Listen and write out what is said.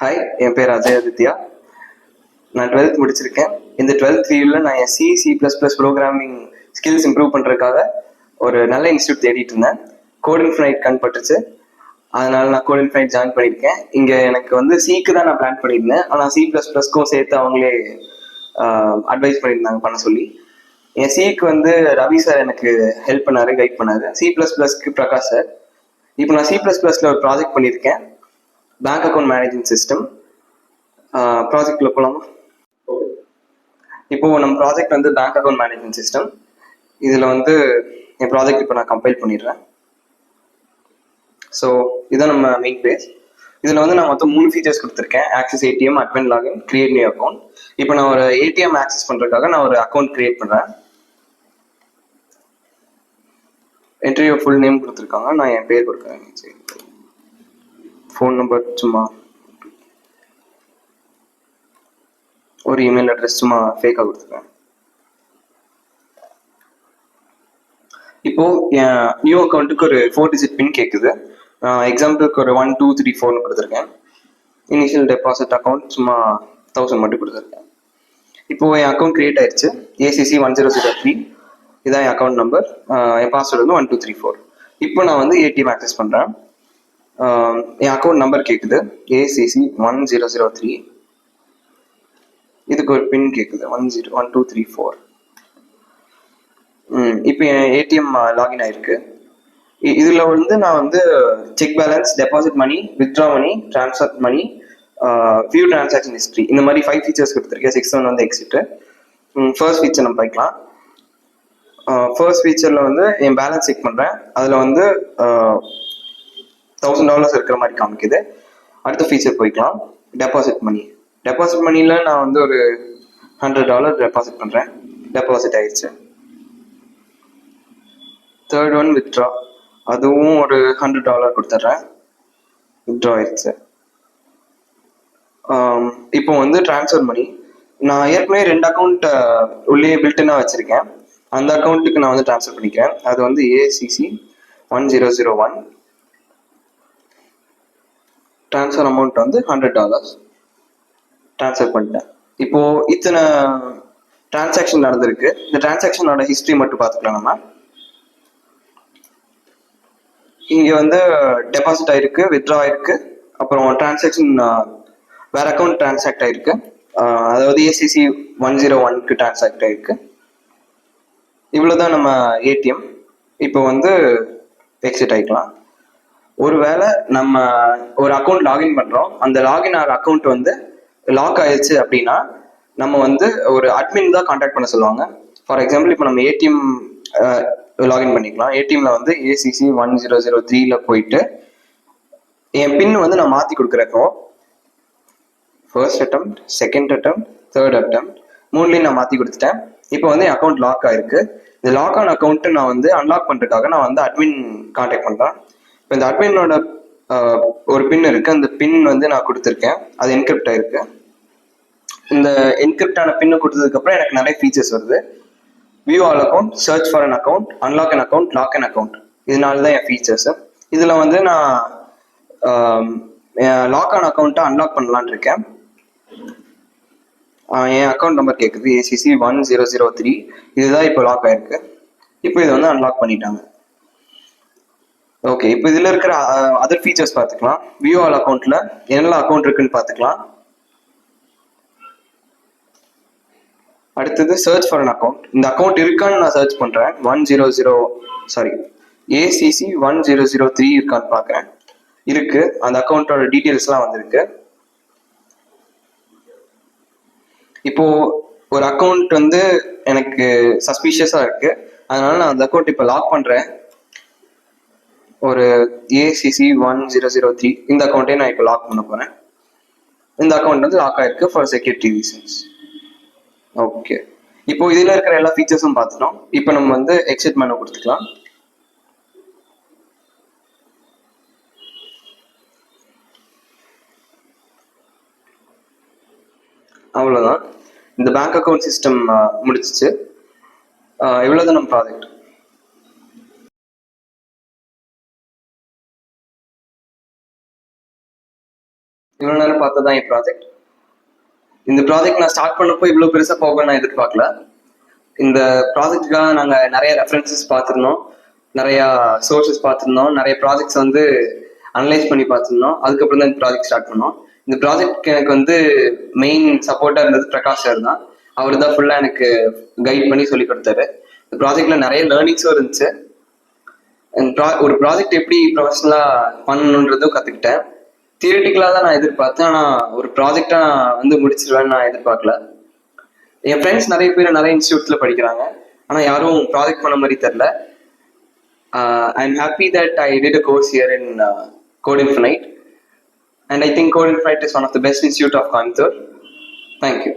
Hi, என் பேர் அஜய் ஆதித்யா. நான் 12th முடிச்சிருக்கேன். இந்த 12th லீவில் நான் என் C++ ப்ரோக்ராமிங் ஸ்கில்ஸ் இம்ப்ரூவ் பண்ணுறதுக்காக ஒரு நல்ல இன்ஸ்டியூட் தேடிட்டு இருந்தேன். கோட் இன்ஃபைனைட் கண் பட்டுச்சு. அதனால நான் கோட் இன்ஃபைனைட் ஜாயின் பண்ணியிருக்கேன். இங்கே எனக்கு வந்து சிக்கு தான் நான் பிளான் பண்ணியிருந்தேன். ஆனால் C++க்கும் சேர்த்து அவங்களே அட்வைஸ் பண்ணியிருந்தாங்க பண்ண சொல்லி. என் சிக்கு வந்து ரவி சார் எனக்கு ஹெல்ப் பண்ணாரு, கைட் பண்ணாரு. C++க்கு பிரகாஷ் சார். இப்போ நான் C++ல ஒரு ப்ராஜெக்ட் பண்ணியிருக்கேன், பேங்க் அக்கௌண்ட் மேனேஜிங் சிஸ்டம். ப்ராஜெக்ட்ல போகலாமா? இப்போ நம்ம ப்ராஜெக்ட் வந்து பேங்க் அக்கௌண்ட் மேனேஜ்மெண்ட் சிஸ்டம். இதில் வந்து என் ப்ராஜெக்ட் இப்போ நான் கம்பைல் பண்ணிடுறேன். ஸோ இதான் நம்ம மெயின் பேஜ். இதில் வந்து நான் மொத்தம் 3 ஃபீச்சர்ஸ் கொடுத்துருக்கேன்: access ATM, admin login, create new account. இப்போ நான் ஒரு ஏடிஎம் ஆக்சஸ் பண்ணுறதுக்காக நான் ஒரு அக்கௌண்ட் கிரியேட் பண்ணுறேன். என்ட்ரி ஃபுல் நேம் கொடுத்துருக்காங்க, நான் என் பேர் கொடுக்குறேன். சரி, ஃபோன் நம்பர் சும்மா ஒரு இமெயில் அட்ரஸ் சும்மா ஃபேக்காக கொடுத்துருக்கேன். இப்போ என் நியூ அக்கௌண்ட்டுக்கு ஒரு 4 டிஜிட் பின் கேட்குது. எக்ஸாம்பிளுக்கு ஒரு 1 2 3 4 கொடுத்துருக்கேன். இனிஷியல் டெபாசிட் அக்கௌண்ட் சும்மா 1000 மட்டும் கொடுத்துருக்கேன். இப்போ என் அக்கௌண்ட் கிரியேட் ஆயிடுச்சு. ACC 1003 இதான் என் அக்கௌண்ட் நம்பர். என் பாஸ்வேர்டு வந்து 1 2 3 4. இப்போ நான் வந்து ஏடிஎம் ஆக்சஸ் பண்ணுறேன். என் அக்கௌண்ட் நம்பர் கேட்குது ACC 1003. இதுக்கு ஒரு பின் கேட்குது 1 2 3 4. இப்போ என் ஏடிஎம் லாகின் ஆயிருக்கு. இதில் வந்து நான் வந்து செக் பேலன்ஸ், டெபாசிட் மணி, வித்ட்ரா மணி, ட்ரான்ஸ்ஃபர் மணி, வியூ டிரான்சாக்ஷன் ஹிஸ்ட்ரி, இந்த மாதிரி 5 ஃபீச்சர்ஸ் கொடுத்துருக்கேன். 6 ஒன் வந்து எக்ஸிட்டு. ஃபர்ஸ்ட் ஃபீச்சர் நம்ம பார்க்கலாம். ஃபர்ஸ்ட் ஃபீச்சரில் வந்து என் பேலன்ஸ் செக் பண்ணுறேன். அதில் வந்து $1000 இருக்கிற மாதிரி காமிக்குது. அடுத்த ஃபீச்சர் போய்க்கலாம், டெபாசிட் மணி. டெபாசிட் மணியில் நான் வந்து ஒரு $100 டெபாசிட் பண்ணுறேன். டெபாசிட் ஆயிடுச்சு. தேர்ட் ஒன் வித்ட்ரா, அதுவும் ஒரு $100 கொடுத்துட்றேன். வித்ட்ரா ஆயிடுச்சு. இப்போ வந்து ட்ரான்ஸ்ஃபர் மணி, நான் ஏற்கனவே 2 அக்கௌண்ட் உள்ளே பில்டனாக வச்சுருக்கேன். அந்த அக்கௌண்ட்டுக்கு நான் வந்து ட்ரான்ஸ்ஃபர் பண்ணிக்கிறேன். அது வந்து ACC 1001. ட்ரான்ஸ்ஃபர் அமௌண்ட் வந்து $100 ட்ரான்ஸ்ஃபர் பண்ணிட்டேன். இப்போ இத்தனை டிரான்சாக்ஷன் நடந்திருக்கு. இந்த டிரான்சாக்ஷனோட ஹிஸ்ட்ரி மட்டும் பார்த்துக்கலாம். நம்ம இங்கே வந்து டெபாசிட் ஆயிருக்கு, வித்ட்ரா ஆயிருக்கு, அப்புறம் டிரான்சாக்ஷன் வேற அக்கௌண்ட் டிரான்சாக்ட் ஆயிருக்கு. அதாவது ACC 101க்கு டிரான்சாக்ட் ஆயிருக்கு. இவ்வளோதான் நம்ம ஏடிஎம். இப்போ வந்து எக்ஸிட் ஆகிக்கலாம். ஒருவேளை நம்ம ஒரு அக்கௌண்ட் லாகின் பண்ணுறோம், அந்த லாகின் ஆகிற அக்கௌண்ட் வந்து லாக் ஆயிடுச்சு அப்படின்னா நம்ம வந்து ஒரு அட்மின் தான் கான்டாக்ட் பண்ண சொல்லுவாங்க. ஃபார் எக்ஸாம்பிள் இப்போ நம்ம ஏடிஎம் லாகின் பண்ணிக்கலாம். ஏடிஎம்ல வந்து ACC 1003ல போயிட்டு என் பின் வந்து நான் மாற்றி கொடுக்குறப்போ first attempt, second attempt, third attempt, 3லையும் நான் மாற்றி கொடுத்துட்டேன். இப்போ வந்து என் அக்கௌண்ட் லாக் ஆயிருக்கு. இந்த லாக் ஆன அக்கௌண்ட்டு நான் வந்து அன்லாக் பண்ணுறதுக்காக நான் வந்து அட்மின் கான்டாக்ட் பண்ணுறேன். இப்போ இந்த அட்மினோட ஒரு பின் இருக்கு. அந்த பின் வந்து நான் கொடுத்துருக்கேன், அது என்கிரிப்ட் ஆயிருக்கு. இந்த என்கிரிப்டான பின்னு கொடுத்ததுக்கப்புறம் எனக்கு நிறைய ஃபீச்சர்ஸ் வருது. View all account, search for an account, unlock an account, lock an account. இதனால தான் என் ஃபீச்சர்ஸ். இதில் வந்து நான் லாக் ஆன் அக்கௌண்ட்டை அன்லாக் பண்ணலான் இருக்கேன். என் அக்கௌண்ட் நம்பர் கேட்குது ACC 1003. இதுதான் இப்போ லாக் ஆயிருக்கு. இப்போ இதை வந்து அன்லாக் பண்ணிட்டாங்க. ஓகே, இப்போ இதில் இருக்கிற அதர் ஃபீச்சர்ஸ் பார்த்துக்கலாம். வியூ ஆல் அக்கௌண்ட்டில் என்னெல்லாம் அக்கௌண்ட் இருக்குன்னு பார்த்துக்கலாம். அடுத்தது சர்ச் ஃபார் அன் அக்கௌண்ட். இந்த அக்கௌண்ட் இருக்கான்னு நான் சர்ச் பண்ணுறேன். ACC 1003 இருக்கான்னு பார்க்குறேன். இருக்கு, அந்த அக்கௌண்ட்டோட டீட்டெயில்ஸ்லாம் வந்திருக்கு. இப்போ ஒரு அக்கௌண்ட் வந்து எனக்கு சஸ்பீஷியஸாக இருக்கு, அதனால நான் அந்த அக்கௌண்ட் இப்போ லாக் பண்ணுறேன். ஒரு ACC 1003 இந்த அக்கௌண்ட்டே நான் இப்போ லாக் பண்ண போகிறேன். இந்த அக்கௌண்ட் வந்து லாக் ஆயிருக்கு ஃபார் செக்யூரிட்டி ரீசன்ஸ். ஓகே, இப்போ இதில் இருக்கிற எல்லா ஃபீச்சர்ஸும் பார்த்துட்டோம். இப்போ நம்ம வந்து எக்ஸிட் மெனு கொடுத்துக்கலாம். அவ்வளோதான், இந்த பேங்க் அக்கௌண்ட் சிஸ்டம் முடிச்சிச்சு. இவ்வளோதான் நம்ம ப்ராஜெக்ட். இவ்வளோ நேரம் பார்த்தது தான் என் ப்ராஜெக்ட். இந்த ப்ராஜெக்ட் நான் ஸ்டார்ட் பண்ணப்போ இவ்வளோ பெருசாக போகணும்னு நான் எதிர்பார்க்கல. இந்த ப்ராஜெக்டுக்காக நாங்கள் நிறைய ரெஃபரன்சஸ் பார்த்துருந்தோம், நிறையா சோர்சஸ் பார்த்துருந்தோம், நிறைய ப்ராஜெக்ட்ஸ் வந்து அனலைஸ் பண்ணி பார்த்துருந்தோம். அதுக்கப்புறம் தான் இந்த ப்ராஜெக்ட் ஸ்டார்ட் பண்ணோம். இந்த ப்ராஜெக்ட்க்கு எனக்கு வந்து மெயின் சப்போர்ட்டாக இருந்தது பிரகாஷ் சார் தான். அவர் தான் ஃபுல்லாக எனக்கு கைட் பண்ணி சொல்லி கொடுத்தாரு. இந்த ப்ராஜெக்ட்ல நிறைய லேர்னிங்ஸும் இருந்துச்சு. ஒரு ப்ராஜெக்ட் எப்படி ப்ரொஃபஷனலாக பண்ணணுன்றதும் கற்றுக்கிட்டேன். தியரிட்டிக்கலாக தான் நான் எதிர்பார்த்தேன், ஆனால் ஒரு ப்ராஜெக்டாக நான் வந்து முடிச்சிருவேன்னு நான் எதிர்பார்க்கல. என் ஃப்ரெண்ட்ஸ் நிறைய பேர் நிறைய இன்ஸ்டியூட்ல படிக்கிறாங்க, ஆனால் யாரும் ப்ராஜெக்ட் பண்ண மாதிரி தெரில. I am happy that I did a course here in Code Infinite, and I think Code Infinite is one of the best institute of Coimbatore. Thank you.